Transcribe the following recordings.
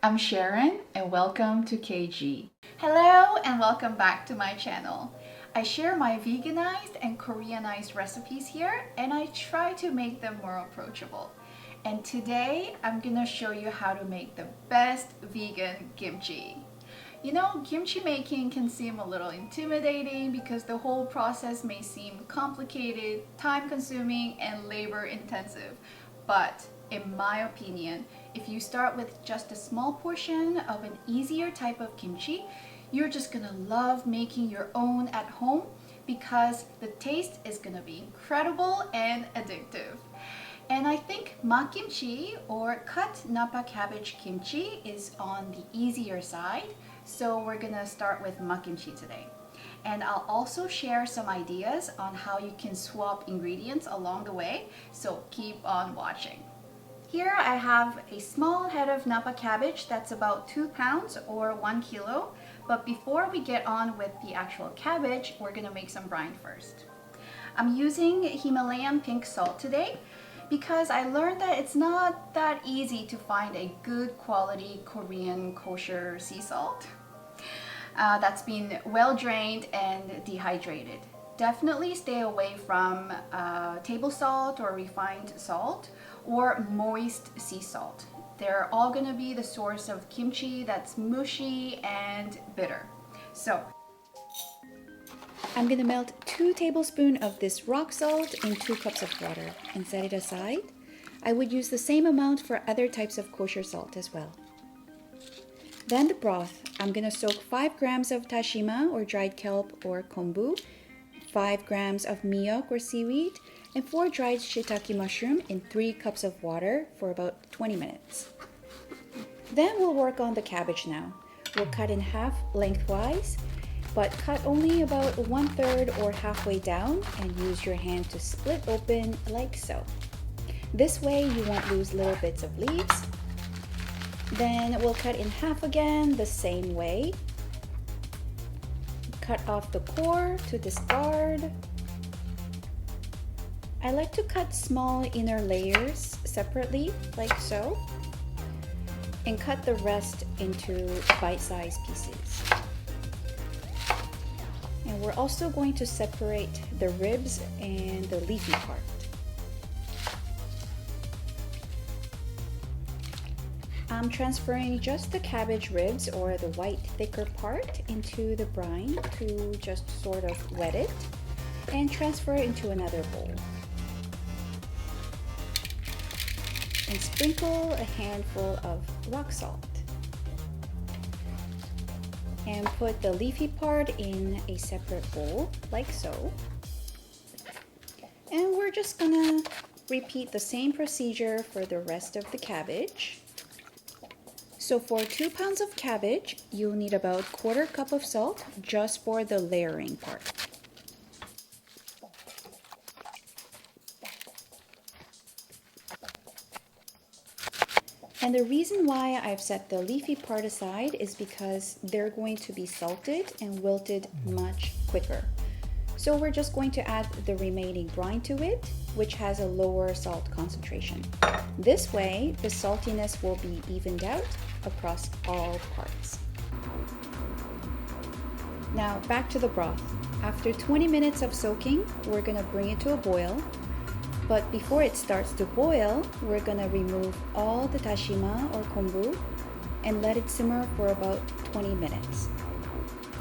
I'm Sharon and welcome to KG. Hello and welcome back to my channel. I share my veganized and Koreanized recipes here and I try to make them more approachable. And today I'm gonna show you how to make the best vegan kimchi. You know, kimchi making can seem a little intimidating because the whole process may seem complicated, time-consuming, and labor-intensive. But in my opinion, if you start with just a small portion of an easier type of kimchi, you're just gonna love making your own at home because the taste is gonna be incredible and addictive. And I think makimchi or cut napa cabbage kimchi is on the easier side, so we're gonna start with makimchi today. And I'll also share some ideas on how you can swap ingredients along the way, so keep on watching. Here I have a small head of napa cabbage that's about 2 pounds or 1 kilo. But before we get on with the actual cabbage, we're gonna make some brine first. I'm using Himalayan pink salt today because I learned that it's not that easy to find a good quality Korean kosher sea salt that's been well drained and dehydrated. Definitely stay away from table salt or refined salt or moist sea salt. They're all gonna be the source of kimchi that's mushy and bitter. So, I'm gonna melt 2 tablespoons of this rock salt in 2 cups of water and set it aside. I would use the same amount for other types of kosher salt as well. Then the broth, I'm gonna soak 5 grams of tashima or dried kelp or kombu, 5 grams of miok or seaweed, and 4 dried shiitake mushroom in 3 cups of water for about 20 minutes. Then we'll work on the cabbage now. We'll cut in half lengthwise, but cut only about 1/3 or halfway down and use your hand to split open like so. This way you won't lose little bits of leaves. Then we'll cut in half again the same way. Cut off the core to discard. I like to cut small inner layers separately like so and cut the rest into bite-sized pieces. And we're also going to separate the ribs and the leafy part. I'm transferring just the cabbage ribs or the white thicker part into the brine to just sort of wet it and transfer it into another bowl. And sprinkle a handful of rock salt. And put the leafy part in a separate bowl, like so. And we're just gonna repeat the same procedure for the rest of the cabbage. So for 2 pounds of cabbage, you'll need about 1/4 cup of salt just for the layering part. And the reason why I've set the leafy part aside is because they're going to be salted and wilted much quicker. So we're just going to add the remaining brine to it, which has a lower salt concentration. This way, the saltiness will be evened out across all parts. Now back to the broth. After 20 minutes of soaking, we're gonna bring it to a boil. But before it starts to boil, we're gonna remove all the tashima or kombu and let it simmer for about 20 minutes.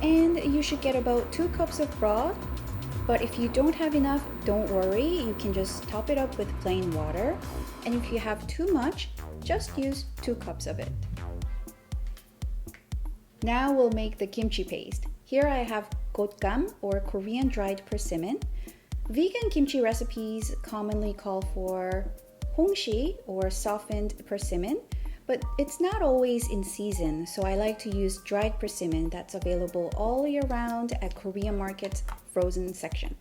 And you should get about 2 cups of broth, but if you don't have enough, don't worry, you can just top it up with plain water. And if you have too much, just use 2 cups of it. Now we'll make the kimchi paste. Here I have gotgam or Korean dried persimmon. Vegan kimchi recipes commonly call for hongshi or softened persimmon, but it's not always in season, so I like to use dried persimmon that's available all year round at Korean market's frozen section.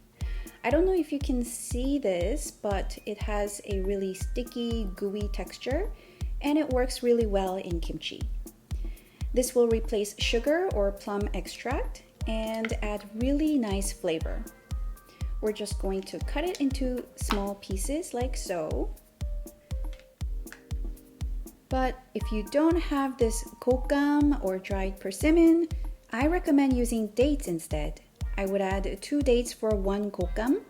I don't know if you can see this, but it has a really sticky, gooey texture, and it works really well in kimchi. This will replace sugar or plum extract and add really nice flavor. We're just going to cut it into small pieces like so. But if you don't have this kokam or dried persimmon, I recommend using dates instead. I would add 2 dates for 1 kokam,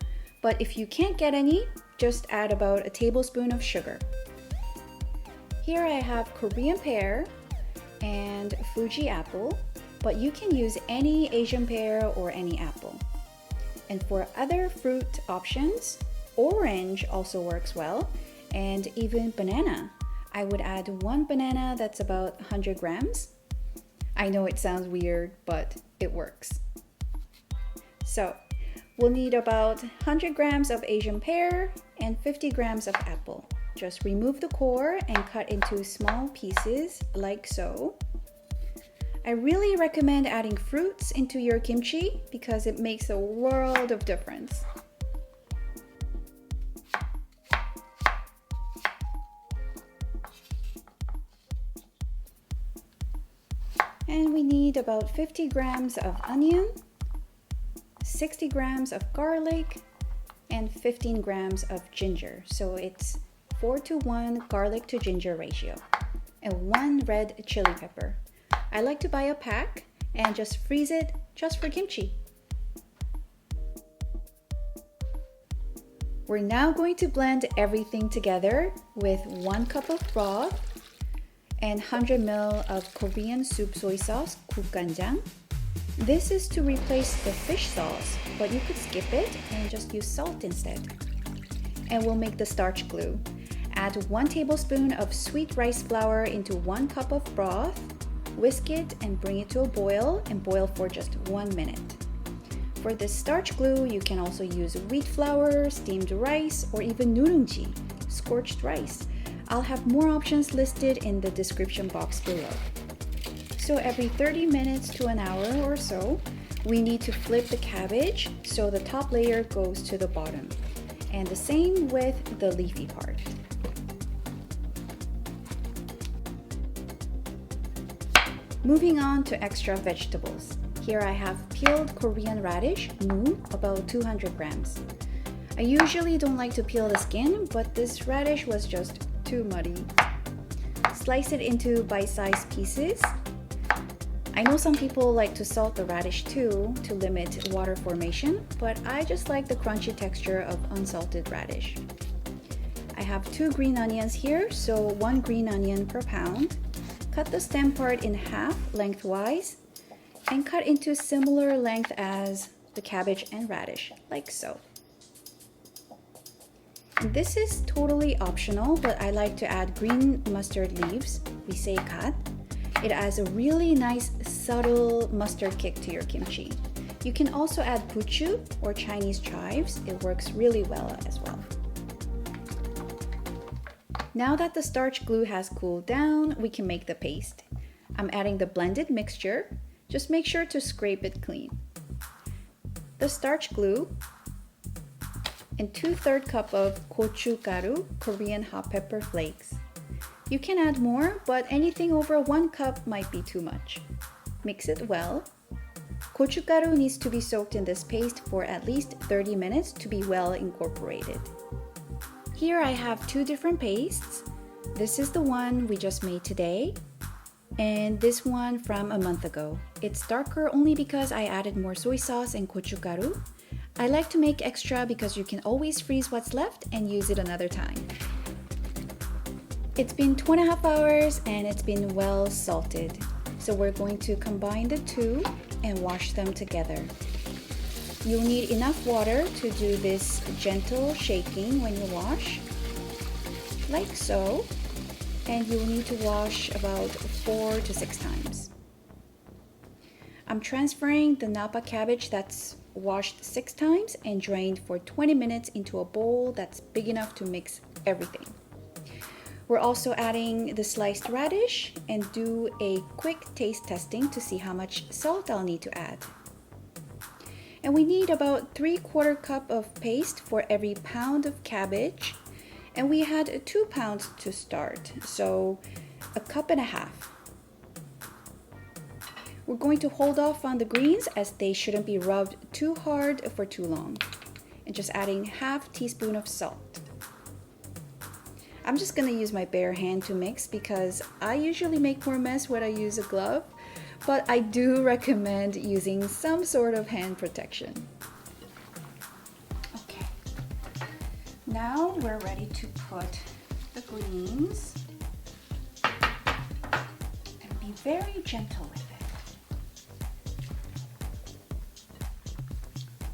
but if you can't get any, just add about a tablespoon of sugar. Here I have Korean pear and Fuji apple, but you can use any Asian pear or any apple. And for other fruit options, orange also works well, and even banana. I would add 1 banana that's about 100 grams. I know it sounds weird, but it works. So, we'll need about 100 grams of Asian pear and 50 grams of apple. Just remove the core and cut into small pieces like so. I really recommend adding fruits into your kimchi because it makes a world of difference. And we need about 50 grams of onion, 60 grams of garlic, and 15 grams of ginger. So it's 4:1 garlic to ginger ratio, and 1 red chili pepper. I like to buy a pack and just freeze it just for kimchi. We're now going to blend everything together with 1 cup of broth and 100 ml of Korean soup soy sauce, 국간장. This is to replace the fish sauce, but you could skip it and just use salt instead. And we'll make the starch glue. Add 1 tablespoon of sweet rice flour into 1 cup of broth. Whisk it and bring it to a boil and boil for just 1 minute. For this starch glue, you can also use wheat flour, steamed rice, or even nuringji, scorched rice. I'll have more options listed in the description box below. So every 30 minutes to an hour or so, we need to flip the cabbage so the top layer goes to the bottom. And the same with the leafy part. Moving on to extra vegetables. Here I have peeled Korean radish, mu, about 200 grams. I usually don't like to peel the skin, but this radish was just too muddy. Slice it into bite-sized pieces. I know some people like to salt the radish too to limit water formation, but I just like the crunchy texture of unsalted radish. I have 2 green onions here, so 1 green onion per pound. Cut the stem part in half lengthwise and cut into similar length as the cabbage and radish, like so. And this is totally optional, but I like to add green mustard leaves, we say gat. It adds a really nice subtle mustard kick to your kimchi. You can also add buchu or Chinese chives, it works really well as well. Now that the starch glue has cooled down, we can make the paste. I'm adding the blended mixture. Just make sure to scrape it clean. The starch glue and 2/3 cup of gochugaru, Korean hot pepper flakes. You can add more, but anything over 1 cup might be too much. Mix it well. Gochugaru needs to be soaked in this paste for at least 30 minutes to be well incorporated. Here I have 2 different pastes. This is the one we just made today, and this one from a month ago. It's darker only because I added more soy sauce and gochugaru. I like to make extra because you can always freeze what's left and use it another time. It's been 2.5 hours and it's been well salted. So we're going to combine the 2 and wash them together. You'll need enough water to do this gentle shaking when you wash, like so, and you'll need to wash about 4 to 6 times. I'm transferring the napa cabbage that's washed 6 times and drained for 20 minutes into a bowl that's big enough to mix everything. We're also adding the sliced radish and do a quick taste testing to see how much salt I'll need to add. And we need about 3/4 cup of paste for every pound of cabbage. And we had 2 pounds to start, so 1.5 cups. We're going to hold off on the greens as they shouldn't be rubbed too hard for too long. And just adding 1/2 teaspoon of salt. I'm just gonna use my bare hand to mix because I usually make more mess when I use a glove, but I do recommend using some sort of hand protection. Okay, now we're ready to put the greens and be very gentle with it.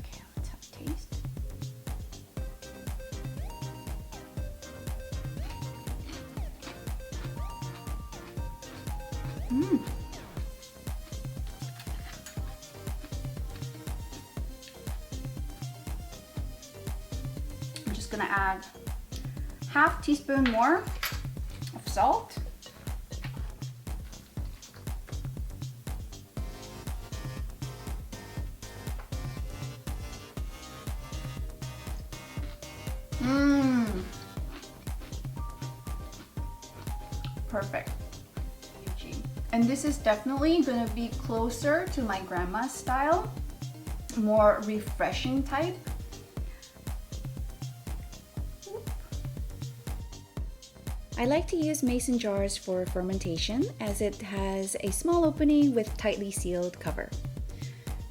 Okay, let's have a taste. I'm just gonna add half teaspoon more of salt. Perfect. And this is definitely gonna be closer to my grandma's style, more refreshing type. I like to use mason jars for fermentation as it has a small opening with tightly sealed cover.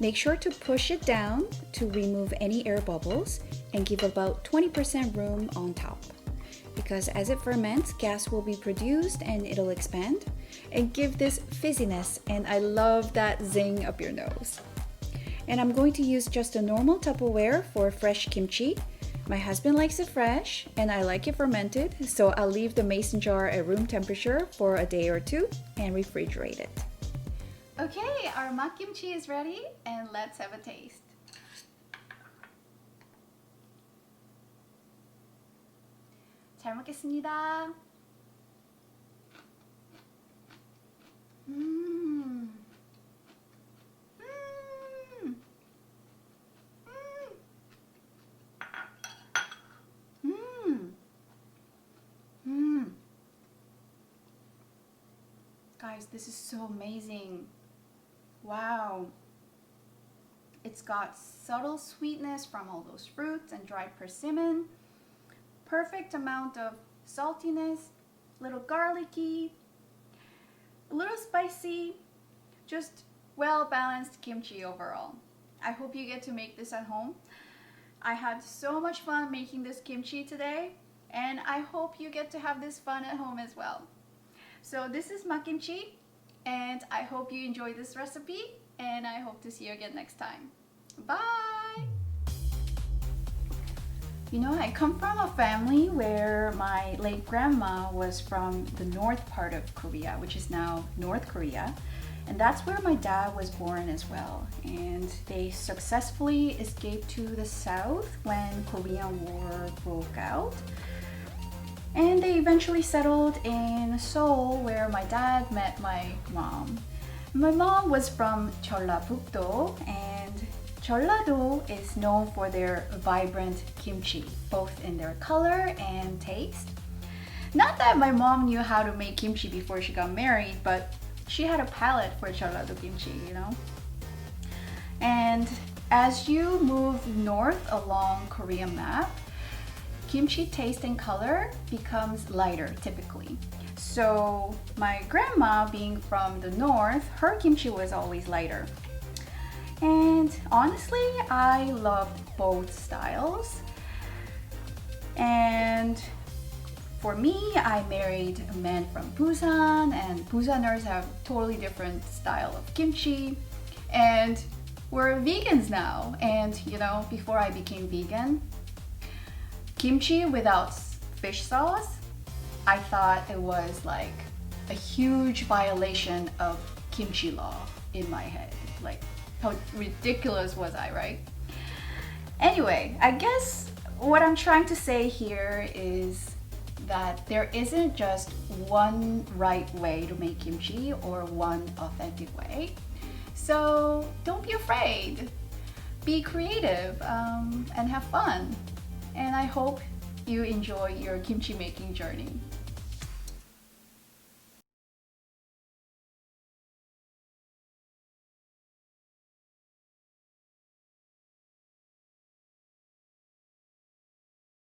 Make sure to push it down to remove any air bubbles and give about 20% room on top, because as it ferments, gas will be produced and it'll expand and give this fizziness, and I love that zing up your nose. And I'm going to use just a normal Tupperware for fresh kimchi. My husband likes it fresh and I like it fermented, so I'll leave the mason jar at room temperature for a day or two and refrigerate it. Okay, our mak kimchi is ready and let's have a taste. 잘 먹겠습니다. Guys, this is so amazing. Wow. It's got subtle sweetness from all those fruits and dried persimmon. Perfect amount of saltiness, a little garlicky, a little spicy, just well-balanced kimchi overall. I hope you get to make this at home. I had so much fun making this kimchi today, and I hope you get to have this fun at home as well. So this is mak kimchi, and I hope you enjoy this recipe, and I hope to see you again next time. Bye! You know, I come from a family where my late grandma was from the north part of Korea, which is now North Korea. And that's where my dad was born as well. And they successfully escaped to the south when Korean War broke out. And they eventually settled in Seoul, where my dad met my mom. My mom was from Jeollabuk-do, and Jeollado is known for their vibrant kimchi, both in their color and taste. Not that my mom knew how to make kimchi before she got married, but she had a palate for Jeollado kimchi, you know? And as you move north along Korean map, kimchi taste and color becomes lighter typically. So my grandma, being from the north, her kimchi was always lighter. And honestly, I loved both styles. And for me, I married a man from Busan, and Busaners have totally different style of kimchi. And we're vegans now. And you know, before I became vegan, kimchi without fish sauce, I thought it was like a huge violation of kimchi law in my head. Like, how ridiculous was I, right? Anyway, I guess what I'm trying to say here is that there isn't just one right way to make kimchi or one authentic way. So don't be afraid. Be creative and have fun. And I hope you enjoy your kimchi making journey.